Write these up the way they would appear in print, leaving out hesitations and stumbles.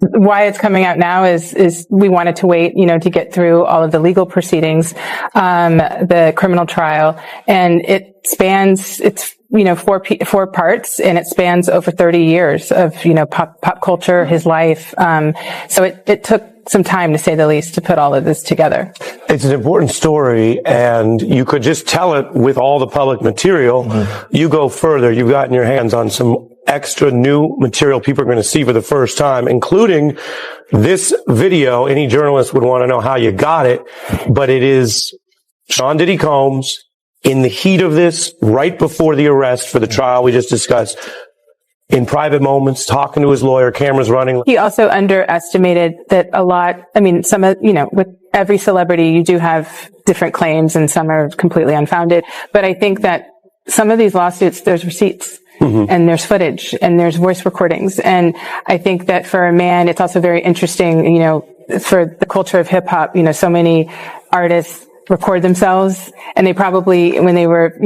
why it's coming out now is we wanted to wait, to get through all of the legal proceedings, the criminal trial, and it spans, it's, 4 parts, and it spans over 30 years of, pop culture, his life. So it took some time, to say the least, to put all of this together. It's an important story, and you could just tell it with all the public material. Mm-hmm. You go further. You've gotten your hands on some extra new material people are going to see for the first time, including this video. Any journalist would want to know how you got it, but it is Sean Diddy Combs in the heat of this, right before the arrest for the trial we just discussed, in private moments, talking to his lawyer, cameras running. He also underestimated that some of, with every celebrity, you do have different claims and some are completely unfounded. But I think that some of these lawsuits, there's receipts. Mm-hmm. And there's footage and there's voice recordings. And I think that for a man, it's also very interesting, for the culture of hip hop, so many artists record themselves, and they probably, when they were,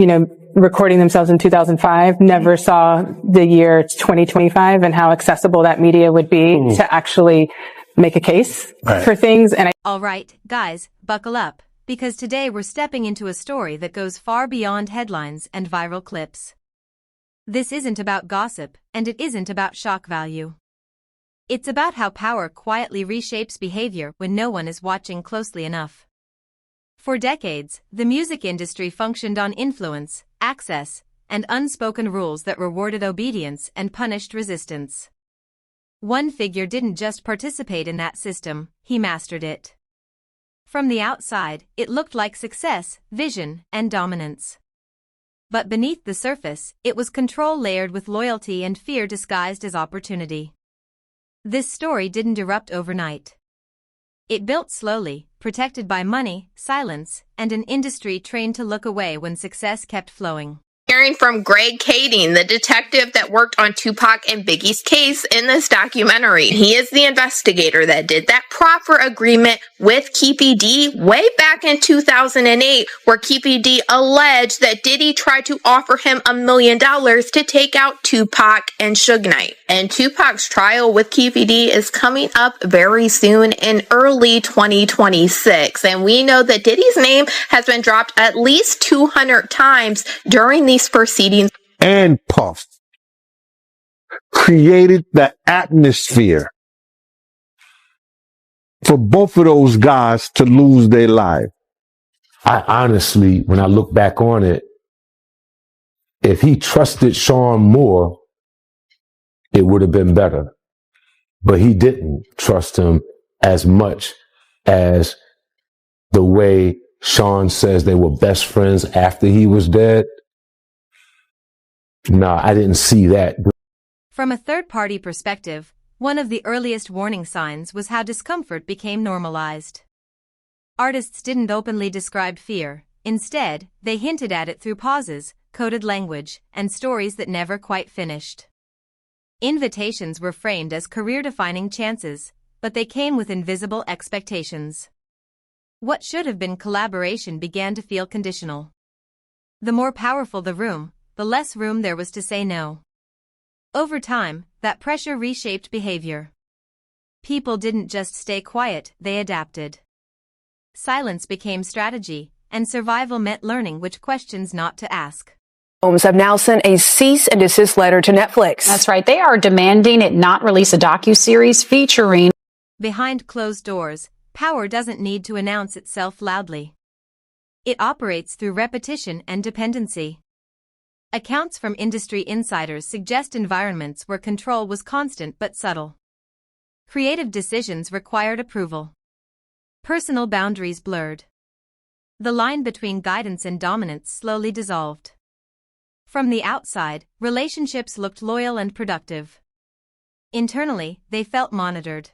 recording themselves in 2005, never saw the year 2025 and how accessible that media would be to actually make a case for things. And all right, guys, buckle up, because today we're stepping into a story that goes far beyond headlines and viral clips. This isn't about gossip, and it isn't about shock value. It's about how power quietly reshapes behavior when no one is watching closely enough. For decades, the music industry functioned on influence, access, and unspoken rules that rewarded obedience and punished resistance. One figure didn't just participate in that system, he mastered it. From the outside, it looked like success, vision, and dominance. But beneath the surface, it was control layered with loyalty and fear disguised as opportunity. This story didn't erupt overnight. It built slowly, protected by money, silence, and an industry trained to look away when success kept flowing. Hearing from Greg Kading, the detective that worked on Tupac and Biggie's case in this documentary. He is the investigator that did that proffer agreement with Keefe D way back in 2008, where Keefe D alleged that Diddy tried to offer him $1 million to take out Tupac and Suge Knight. And Tupac's trial with Keefe D is coming up very soon in early 2026. And we know that Diddy's name has been dropped at least 200 times during these proceedings. And Puff created the atmosphere for both of those guys to lose their life. I honestly, when I look back on it, if he trusted Sean more, it would have been better. But he didn't trust him as much as the way Sean says they were best friends after he was dead. No, I didn't see that. From a third-party perspective, one of the earliest warning signs was how discomfort became normalized. Artists didn't openly describe fear. Instead, they hinted at it through pauses, coded language, and stories that never quite finished. Invitations were framed as career-defining chances, but they came with invisible expectations. What should have been collaboration began to feel conditional. The more powerful the room, the less room there was to say no. Over time, that pressure reshaped behavior. People didn't just stay quiet, they adapted. Silence became strategy, and survival meant learning which questions not to ask. Homes have now sent a cease and desist letter to Netflix. That's right. They are demanding it not release a docuseries featuring. Behind closed doors, power doesn't need to announce itself loudly. It operates through repetition and dependency. Accounts from industry insiders suggest environments where control was constant but subtle. Creative decisions required approval. Personal boundaries blurred. The line between guidance and dominance slowly dissolved. From the outside, relationships looked loyal and productive. Internally, they felt monitored.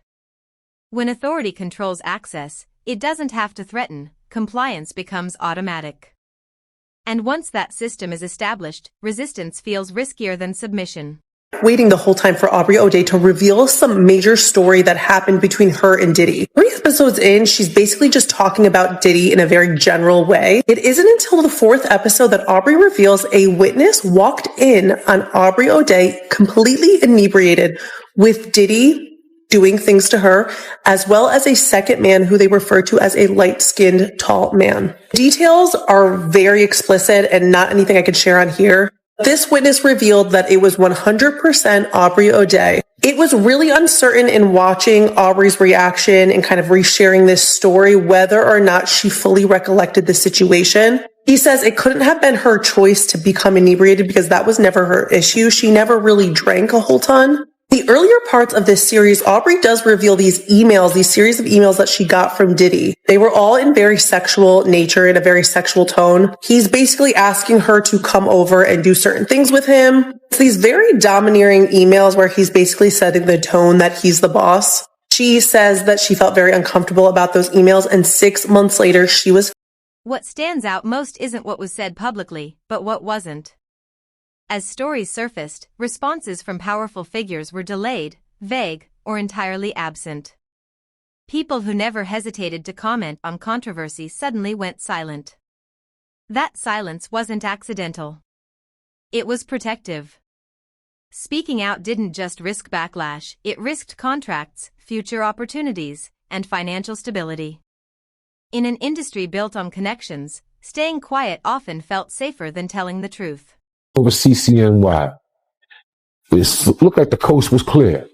When authority controls access, it doesn't have to threaten, compliance becomes automatic. And once that system is established, resistance feels riskier than submission. Waiting the whole time for Aubrey O'Day to reveal some major story that happened between her and Diddy. 3 episodes in, she's basically just talking about Diddy in a very general way. It isn't until the 4th episode that Aubrey reveals a witness walked in on Aubrey O'Day completely inebriated with Diddy doing things to her, as well as a second man who they refer to as a light-skinned, tall man. Details are very explicit and not anything I could share on here. This witness revealed that it was 100% Aubrey O'Day. It was really uncertain in watching Aubrey's reaction and kind of resharing this story whether or not she fully recollected the situation. He says it couldn't have been her choice to become inebriated because that was never her issue. She never really drank a whole ton. The earlier parts of this series, Aubrey does reveal these series of emails that she got from Diddy. They were all in very sexual nature, in a very sexual tone. He's basically asking her to come over and do certain things with him. It's these very domineering emails where he's basically setting the tone that he's the boss. She says that she felt very uncomfortable about those emails, and 6 months later, she was. What stands out most isn't what was said publicly, but what wasn't. As stories surfaced, responses from powerful figures were delayed, vague, or entirely absent. People who never hesitated to comment on controversy suddenly went silent. That silence wasn't accidental. It was protective. Speaking out didn't just risk backlash, it risked contracts, future opportunities, and financial stability. In an industry built on connections, staying quiet often felt safer than telling the truth. Over CCNY, it looked like the coast was clear.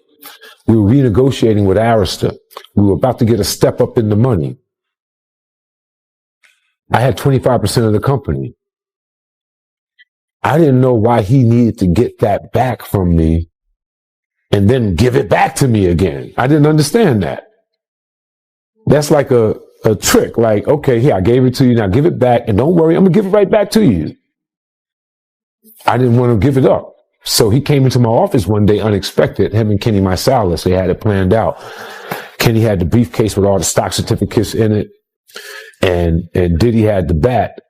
We were renegotiating with Arista. We were about to get a step up in the money. I had 25% of the company. I didn't know why he needed to get that back from me and then give it back to me again. I didn't understand that. That's like a trick. Like, okay, here, I gave it to you. Now give it back. And don't worry, I'm going to give it right back to you. I didn't want to give it up. So he came into my office one day unexpected, him and Kenny Marsalis. They had it planned out. Kenny had the briefcase with all the stock certificates in it. And Diddy had the bat.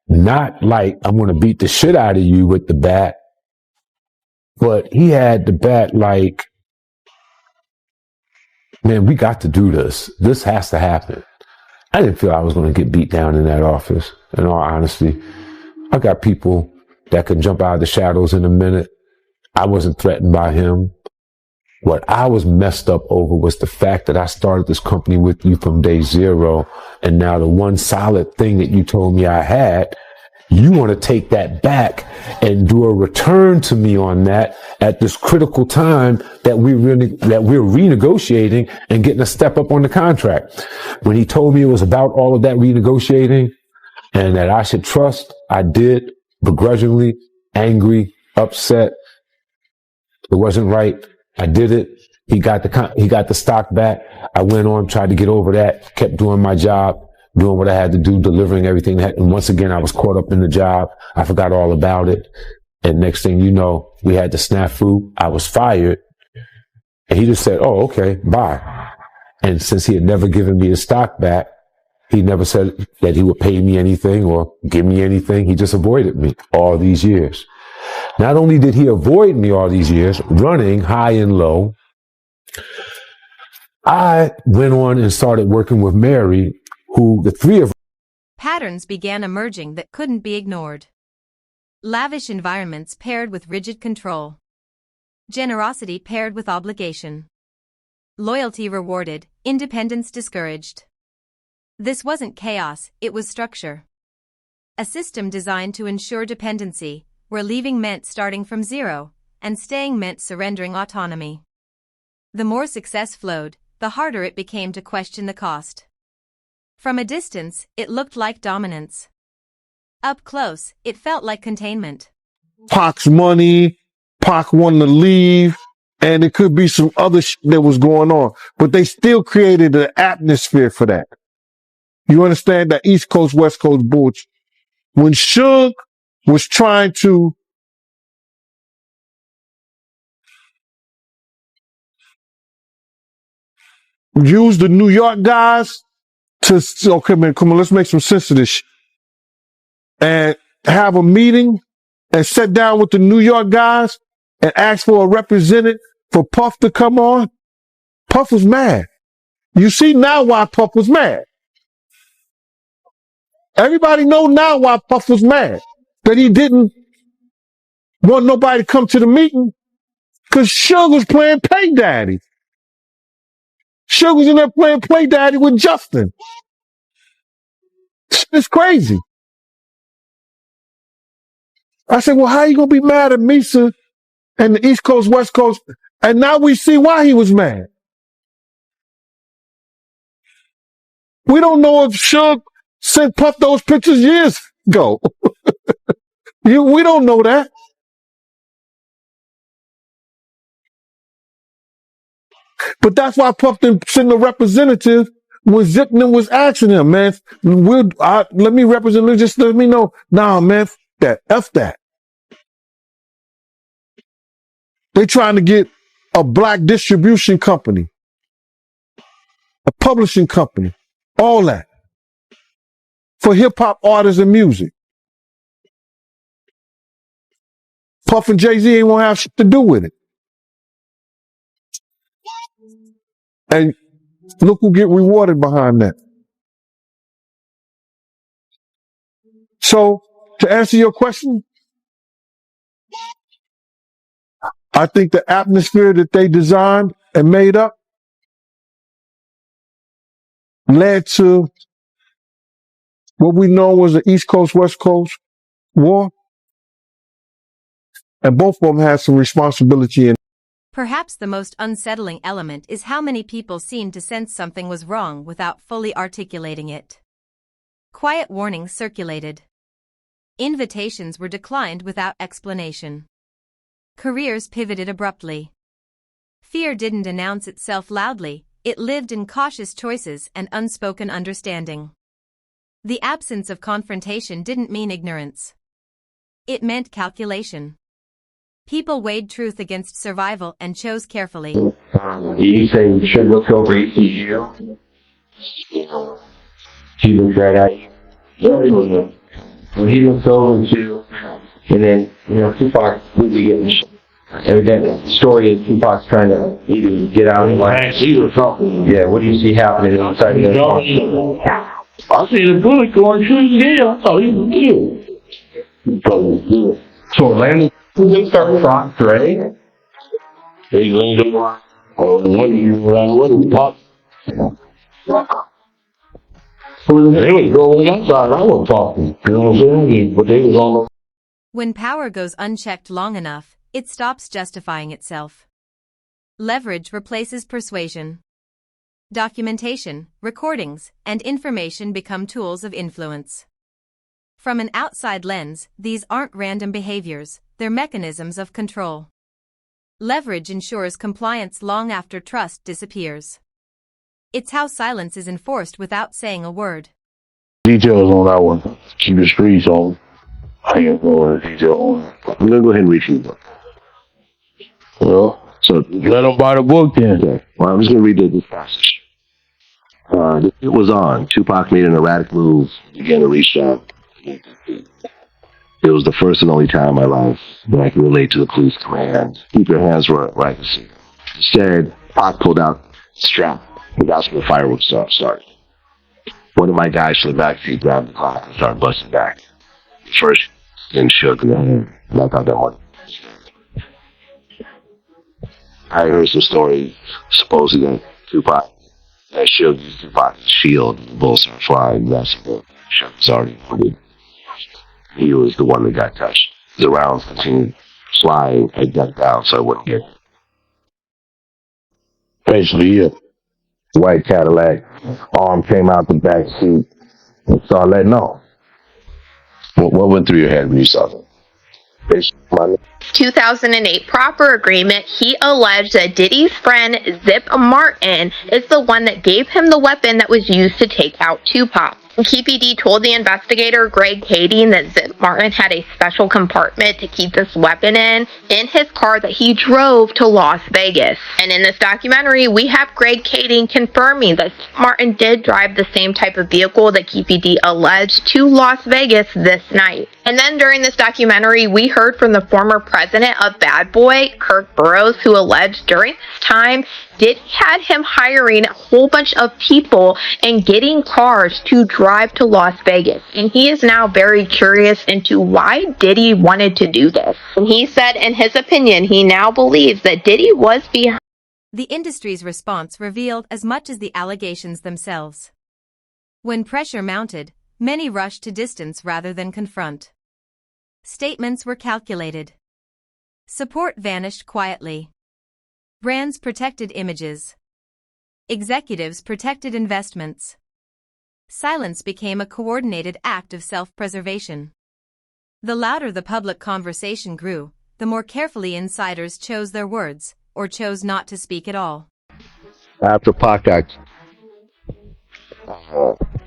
Not like, I'm going to beat the shit out of you with the bat. But he had the bat like, man, we got to do this. This has to happen. I didn't feel I was going to get beat down in that office, in all honesty. I got people that can jump out of the shadows in a minute. I wasn't threatened by him. What I was messed up over was the fact that I started this company with you from day zero. And now the one solid thing that you told me I had, you want to take that back and do a return to me on that at this critical time that we're renegotiating and getting a step up on the contract. When he told me it was about all of that renegotiating and that I should trust, I did. Begrudgingly, angry, upset. It wasn't right. I did it. He got the stock back. I went on, tried to get over that, kept doing my job, doing what I had to do, delivering everything. And once again, I was caught up in the job. I forgot all about it. And next thing you know, we had the snafu. I was fired. And he just said, oh, okay, bye. And since he had never given me the stock back, he never said that he would pay me anything or give me anything. He just avoided me all these years. Not only did he avoid me all these years, running high and low, I went on and started working with Mary, who the three of us. Patterns began emerging that couldn't be ignored. Lavish environments paired with rigid control. Generosity paired with obligation. Loyalty rewarded, independence discouraged. This wasn't chaos, it was structure. A system designed to ensure dependency, where leaving meant starting from zero, and staying meant surrendering autonomy. The more success flowed, the harder it became to question the cost. From a distance, it looked like dominance. Up close, it felt like containment. Pac's money, Pac wanted to leave, and it could be some other shit that was going on. But they still created an atmosphere for that. You understand that East Coast, West Coast bullshit. When Suge was trying to use the New York guys to, okay, man, come on, let's make some sense of this shit. And have a meeting and sit down with the New York guys and ask for a representative for Puff to come on. Puff was mad. You see now why Puff was mad. Everybody know now why Puff was mad. That he didn't want nobody to come to the meeting because Suge was playing Pay Daddy. Suge was in there playing Play Daddy with Justin. It's crazy. I said, well, how you going to be mad at Misa and the East Coast, West Coast? And now we see why he was mad. We don't know if Suge sent Puff those pictures years ago. We don't know that. But that's why Puff didn't send a representative when Zipman was asking him, man, let me represent, just let me know. Nah, man, F that. They trying to get a black distribution company, a publishing company, all that for hip hop artists and music. Puff and Jay-Z ain't gonna have shit to do with it. And look who get rewarded behind that. So, to answer your question, I think the atmosphere that they designed and made up led to what we know was the East Coast, West Coast war. And both of them had some responsibility in. Perhaps the most unsettling element is how many people seemed to sense something was wrong without fully articulating it. Quiet warnings circulated. Invitations were declined without explanation. Careers pivoted abruptly. Fear didn't announce itself loudly, it lived in cautious choices and unspoken understanding. The absence of confrontation didn't mean ignorance. It meant calculation. People weighed truth against survival and chose carefully. You say you should look over ECU. She looked right at you. When he looked over to, and then, Tupac would be getting evidently, the story is Tupac's trying to either get out of line. Yeah, what do you see happening inside the car? I see the bullet going through his head. I thought he was killed. So Orlando was in front, right? He leaned over. Oh, what do you pop? They was going outside. I was talking. You know what I'm saying? But they was on the. When power goes unchecked long enough, it stops justifying itself. Leverage replaces persuasion. Documentation, recordings, and information become tools of influence. From an outside lens, these aren't random behaviors, they're mechanisms of control. Leverage ensures compliance long after trust disappears. It's how silence is enforced without saying a word. Details on that one. Keep the streets on. I ain't going to detail on it. I'm going to go ahead and read you the book. Well, so let them buy the book then. Okay. Well, I'm just going to read this passage. It was on. Tupac made an erratic move, began to reach out. It was the first and only time in my life that I could relate to the police command. Keep your hands where I can see. Instead, Pac pulled out the strap, and that's when the fireworks started. One of my guys from the backseat grabbed the clock and started busting back. First, then shook and then knocked out that one. I heard some stories, supposedly that Tupac that Suge used Tupac's shield, the bullets started flying, that's what Suge was already wounded. He was the one that got touched. The rounds continued flying, I got down so I wouldn't get hit. Basically, yeah. White Cadillac, arm came out the back seat and started letting off. What went through your head when you saw that? Basically, 2008 proper agreement, he alleged that Diddy's friend Zip Martin is the one that gave him the weapon that was used to take out Tupac. KPD told the investigator Greg Kading that Zip Martin had a special compartment to keep this weapon in his car that he drove to Las Vegas. And in this documentary, we have Greg Kading confirming that Zip Martin did drive the same type of vehicle that KPD alleged to Las Vegas this night. And then during this documentary, we heard from the former president of Bad Boy, Kirk Burroughs, who alleged during this time Diddy had him hiring a whole bunch of people and getting cars to drive to Las Vegas. And he is now very curious into why Diddy wanted to do this. And he said, in his opinion, he now believes that Diddy was behind The industry's response revealed as much as the allegations themselves. When pressure mounted, many rushed to distance rather than confront. Statements were calculated. Support vanished quietly. Brands protected images. Executives protected investments. Silence became a coordinated act of self-preservation. The louder the public conversation grew, the more carefully insiders chose their words, or chose not to speak at all. After Pac got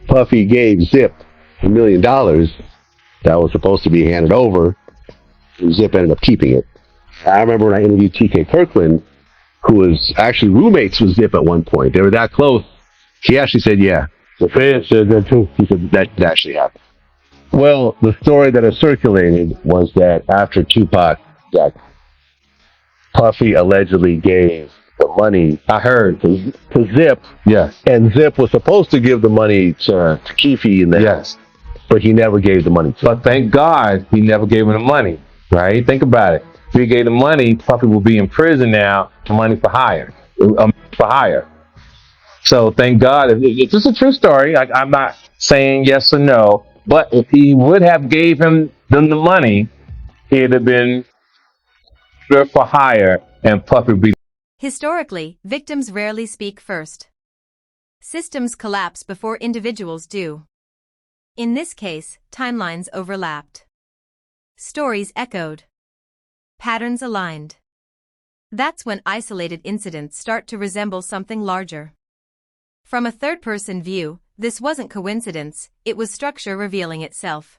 Puffy gave Zip $1 million that was supposed to be handed over, and Zip ended up keeping it. I remember when I interviewed T.K. Kirkland, who was actually roommates with Zip at one point. They were that close. He actually said, yeah, the fans said that too. He said that actually happened. Well, the story that has circulated was that after Tupac got Puffy allegedly gave the money, I heard, to Zip. Yes. And Zip was supposed to give the money to Keefe in the Yes. but he never gave the money to him. But thank God he never gave him the money, right? Think about it. If he gave the money, Puffy will be in prison now for money for hire. So thank God. It's just a true story. I'm not saying yes or no, but if he would have gave them the money, it'd have been for hire and Puffy would be. Historically, victims rarely speak first. Systems collapse before individuals do. In this case, timelines overlapped. Stories echoed. Patterns aligned. That's when isolated incidents start to resemble something larger. From a third-person view, this wasn't coincidence, it was structure revealing itself.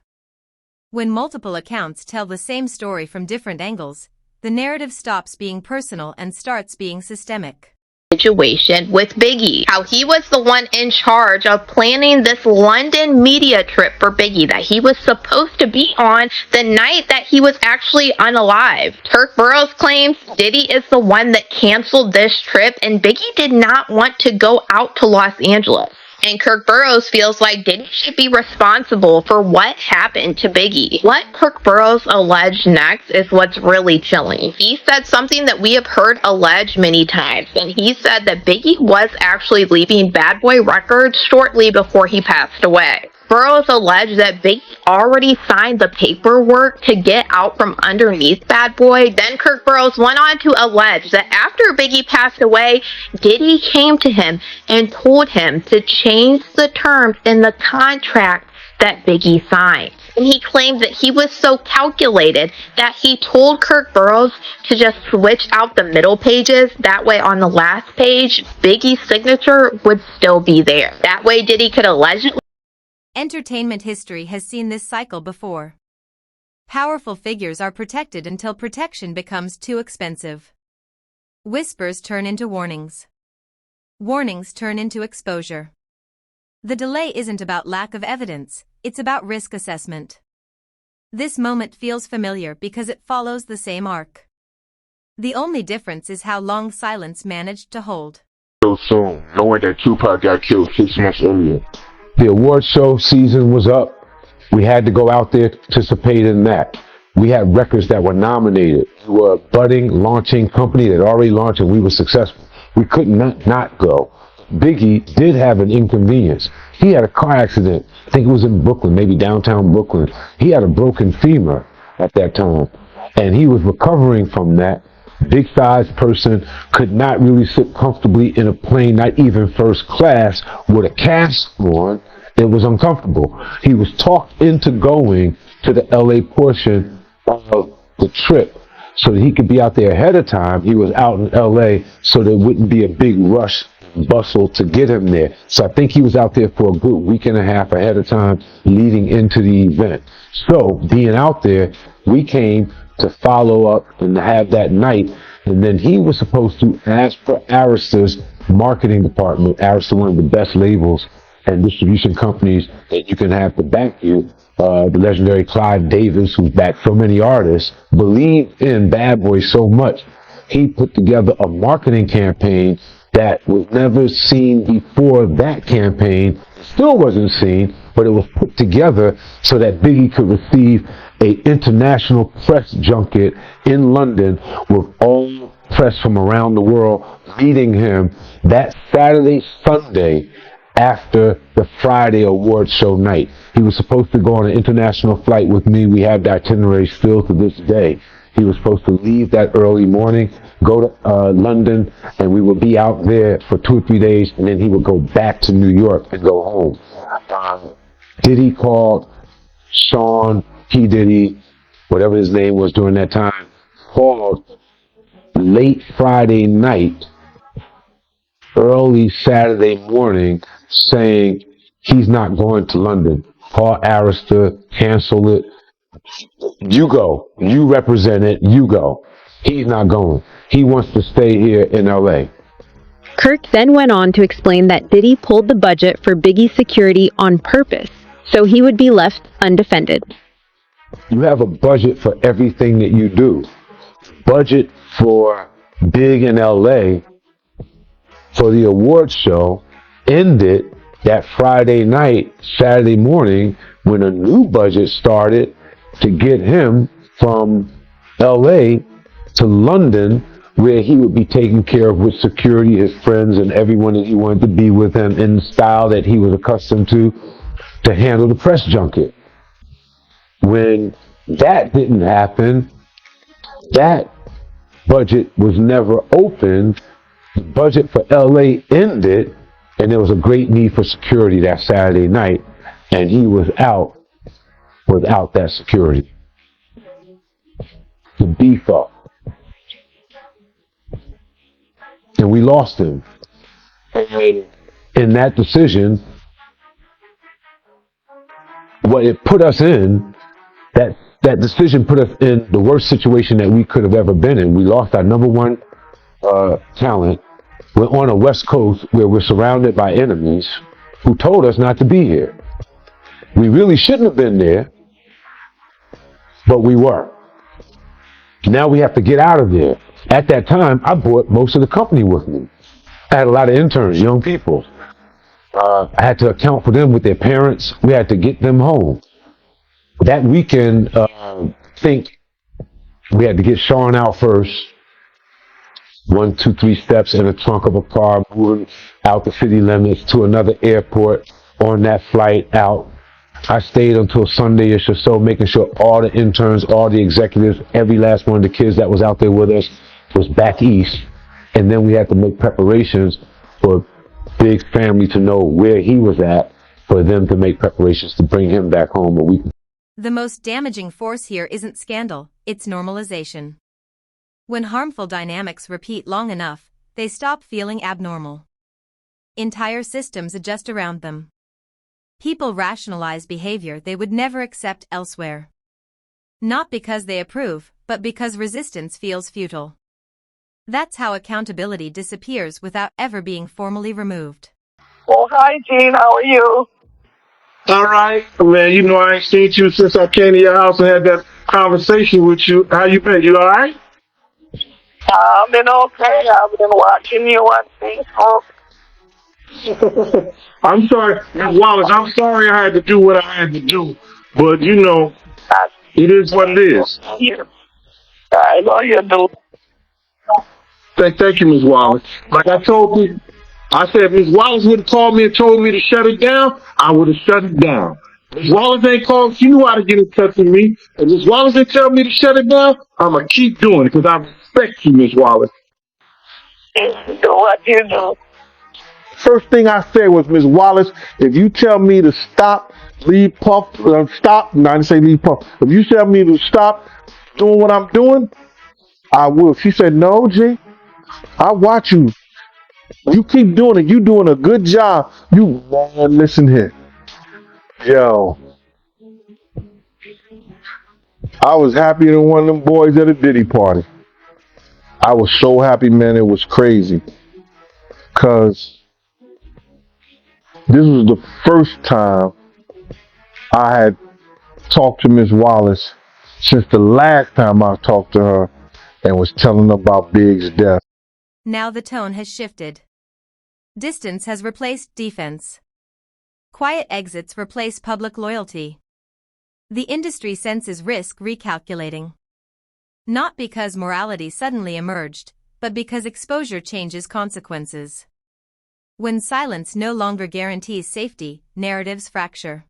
When multiple accounts tell the same story from different angles, the narrative stops being personal and starts being systemic. Situation with Biggie, how he was the one in charge of planning this London media trip for Biggie that he was supposed to be on the night that he was actually unalived. Kirk Burroughs claims Diddy is the one that canceled this trip and Biggie did not want to go out to Los Angeles. And Kirk Burroughs feels like Diddy should be responsible for what happened to Biggie. What Kirk Burroughs alleged next is what's really chilling. He said something that we have heard alleged many times, and he said that Biggie was actually leaving Bad Boy Records shortly before he passed away. Burroughs alleged that Biggie already signed the paperwork to get out from underneath Bad Boy. Then Kirk Burroughs went on to allege that after Biggie passed away, Diddy came to him and told him to change the terms in the contract that Biggie signed. And he claimed that he was so calculated that he told Kirk Burroughs to just switch out the middle pages. That way on the last page, Biggie's signature would still be there. That way Diddy could allegedly. Entertainment history has seen this cycle before. Powerful figures are protected until protection becomes too expensive. Whispers turn into warnings. Warnings turn into exposure. The delay isn't about lack of evidence, it's about risk assessment. This moment feels familiar because it follows the same arc. The only difference is how long silence managed to hold. So soon, knowing that Tupac got killed 6 months earlier. The award show season was up. We had to go out there to participate in that. We had records that were nominated. We were a budding, launching company that already launched and we were successful. We could not go. Biggie did have an inconvenience. He had a car accident. I think it was in Brooklyn, maybe downtown Brooklyn. He had a broken femur at that time. And he was recovering from that. Big-sized person, could not really sit comfortably in a plane, not even first class, with a cast on. It was uncomfortable. He was talked into going to the LA portion of the trip so that he could be out there ahead of time. He was out in LA so there wouldn't be a big rush bustle to get him there. So I think he was out there for a good week and a half ahead of time leading into the event. So being out there, we came to follow up and to have that night. And then he was supposed to ask for Arista marketing department. Arista, one of the best labels and distribution companies that you can have to back you. The legendary Clive Davis, who's backed so many artists, believed in Bad Boy so much. He put together a marketing campaign that was never seen before that campaign. Still wasn't seen, but it was put together so that Biggie could receive an international press junket in London with all press from around the world meeting him that Saturday, Sunday after the Friday award show night. He was supposed to go on an international flight with me. We have the itinerary still to this day. He was supposed to leave that early morning, go to London, and we would be out there for 2 or 3 days, and then he would go back to New York and go home. Diddy called Sean, P. Diddy, whatever his name was during that time, called late Friday night, early Saturday morning, saying he's not going to London. Paul Arista, cancel it. You go. You represent it. You go. He's not going. He wants to stay here in L.A. Kirk then went on to explain that Diddy pulled the budget for Biggie's security on purpose, so he would be left undefended. You have a budget for everything that you do. Budget for Big in L.A. for the award show ended that Friday night, Saturday morning, when a new budget started to get him from L.A. to London, where he would be taken care of with security, his friends, and everyone that he wanted to be with him in the style that he was accustomed to handle the press junket. When that didn't happen, that budget was never opened. The budget for LA ended, and there was a great need for security that Saturday night, and he was out without that security. The beef up. And we lost him. And in that decision, what it put us in, that decision put us in the worst situation that we could have ever been in. We lost our number one talent. We're on a West Coast where we're surrounded by enemies who told us not to be here. We really shouldn't have been there, but we were. Now we have to get out of there. At that time, I brought most of the company with me. I had a lot of interns, young people. I had to account for them with their parents. We had to get them home. That weekend, think we had to get Sean out first. 1, 2, 3 steps in the trunk of a car, moving out the city limits to another airport on that flight out. I stayed until Sunday-ish or so, making sure all the interns, all the executives, every last one of the kids that was out there with us was back east. And then we had to make preparations for Big's family to know where he was at, for them to make preparations to bring him back home a week. The most damaging force here isn't scandal, it's normalization. When harmful dynamics repeat long enough, they stop feeling abnormal. Entire systems adjust around them. People rationalize behavior they would never accept elsewhere. Not because they approve, but because resistance feels futile. That's how accountability disappears without ever being formally removed. Oh, hi, Gene. How are you? All right. Man, you know I ain't seen you since I came to your house and had that conversation with you. How you been? You all right? I've been okay. I've been watching you on Facebook. I'm sorry, Ms. Wallace. I'm sorry I had to do what I had to do. But, you know, it is what it is. I know you do. Thank you, Ms. Wallace. Like I told you, I said if Ms. Wallace would have called me and told me to shut it down, I would have shut it down. Ms. Wallace ain't called. She knew how to get in touch with me. And Ms. Wallace didn't tell me to shut it down, I'm going to keep doing it because I respect you, Ms. Wallace. Do what you do. First thing I said was, Ms. Wallace, if you tell me to stop, leave Puff, stop, no, I didn't say leave Puff. If you tell me to stop doing what I'm doing, I will. She said, no, G, I watch you. You keep doing it. You doing a good job. You, man, listen here. Yo, I was happier than one of them boys at a Diddy party. I was so happy, man, it was crazy. Because this was the first time I had talked to Miss Wallace since the last time I talked to her and was telling her about Big's death. Now the tone has shifted. Distance has replaced defense. Quiet exits replace public loyalty. The industry senses risk recalculating. Not because morality suddenly emerged, but because exposure changes consequences. When silence no longer guarantees safety, narratives fracture.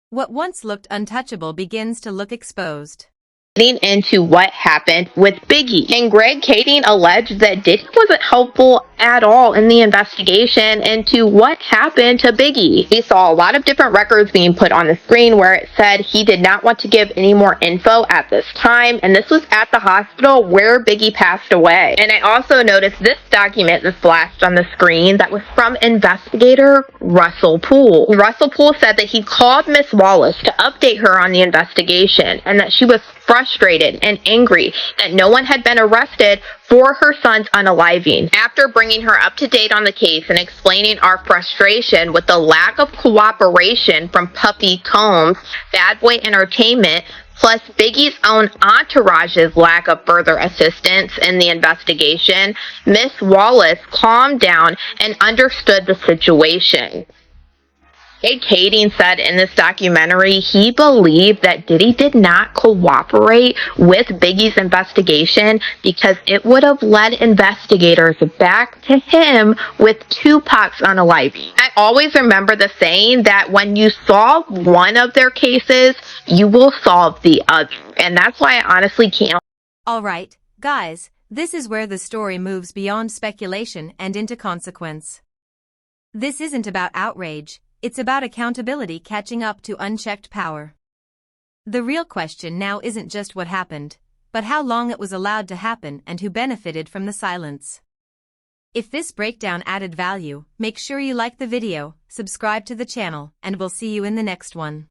What once looked untouchable begins to look exposed. Getting into what happened with Biggie. And Greg Kading alleged that Diddy wasn't helpful at all in the investigation into what happened to Biggie. We saw a lot of different records being put on the screen where it said he did not want to give any more info at this time, and this was at the hospital where Biggie passed away. And I also noticed this document that flashed on the screen that was from investigator Russell Poole. Russell Poole said that he called Miss Wallace to update her on the investigation and that she was frustrated and angry that no one had been arrested for her son's unaliving. After bringing her up to date on the case and explaining our frustration with the lack of cooperation from Puffy Combs, Bad Boy Entertainment, plus Biggie's own entourage's lack of further assistance in the investigation, Miss Wallace calmed down and understood the situation. Greg Kading said in this documentary he believed that Diddy did not cooperate with Biggie's investigation because it would have led investigators back to him with Tupac's unaliving. I always remember the saying that when you solve one of their cases, you will solve the other. And that's why I honestly can't. Alright, guys, this is where the story moves beyond speculation and into consequence. This isn't about outrage. It's about accountability catching up to unchecked power. The real question now isn't just what happened, but how long it was allowed to happen and who benefited from the silence. If this breakdown added value, make sure you like the video, subscribe to the channel, and we'll see you in the next one.